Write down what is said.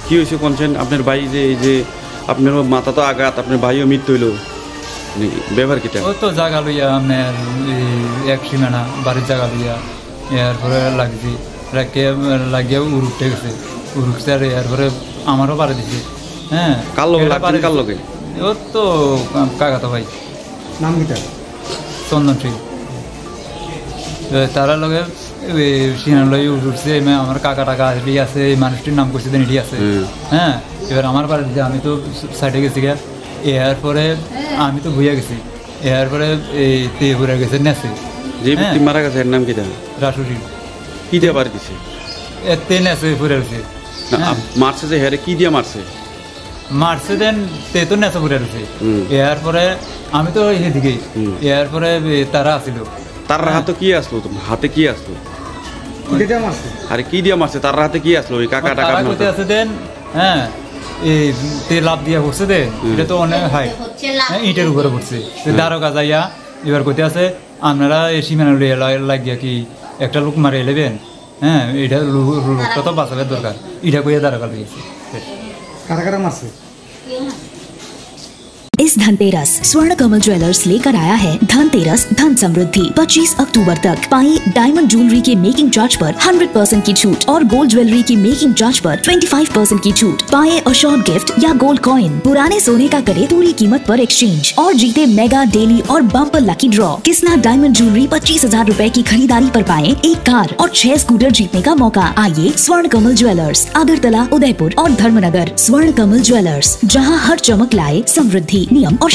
কি হয়েছে কোনছেন আপনার ভাই যে আপনার মাথা তো আঘাত আপনার ভাইও মৃত্যু হইল ব্যবহার কিটা ও তো জায়গা লইয়া আপনার এক সীমানা বাড়ির জায়গা লইয়া এরপরে লাগছি লাগিয়ে উড়ুকতে গেছে উড়ুকতে আর এরপরে আমারও পারে দিছে। হ্যাঁ কার লগে ও তো কাকা তো ভাই নাম কিটা চন্দন সিং তারা লগে সিনার লগে উঠছে আমার কাকা টাকা আসলে আছে এই মানুষটির নাম করছে দেন এটি আছে। হ্যাঁ এবার আমার পারে দিছে আমি তো সাইডে গেছি গিয়া এরপরে আমি তো ভুইয়া গেছি এরপরে এই তে ঘুরে গেছে নেছে যে ব্যক্তি মারা গেছে এর নাম কিটা রাসুরি কি দিয়ে বাড়ি দিছে তে নেছে ঘুরে গেছে মারছে যে হেরে কি দিয়ে মারছে দেন তে তো নেছে ঘুরে গেছে এরপরে আমি তো এদিকে এরপরে তারা আসিল তার হাতে কি আসলো হাতে কি আসলো আরে কি দিয়ে মারছে তার হাতে কি আসলো ওই কাকা টাকা আছে দেন। হ্যাঁ এই তে লাভ দিয়া পড়ছে দে এটা তো অনেক হাই ইটের উপরে পড়ছে দারোগা যাইয়া এবার কইতে আছে আপনারা এই সীমানা লাগিয়া কি একটা লোক মারিয়ে নেবেন। হ্যাঁ এটা লোকটা তো বাঁচাবার দরকার এটা কইয়া দারোগা লাগিয়েছে। কারা কারা মারছে इस धनतेरस स्वर्ण कमल ज्वेलर्स लेकर आया है धनतेरस धन समृद्धि 25 अक्टूबर तक पाए डायमंड ज्वेलरी के मेकिंग चार्ज पर 100% की छूट और गोल्ड ज्वेलरी की मेकिंग चार्ज पर 25% की छूट। पाए अशोर्ड गिफ्ट या गोल्ड कॉइन। पुराने सोने का करे पूरी कीमत पर एक्सचेंज और जीते मेगा डेली और bumper lucky draw. Kisna diamond jewellery 25,000 रूपए की खरीदारी पर पाए एक कार और 6 स्कूटर जीतने का मौका। आइए स्वर्ण कमल ज्वेलर्स, अगरतला, उदयपुर और धर्मनगर। स्वर्ण कमल ज्वेलर्स, जहाँ हर चमक लाए समृद्धि। नियम और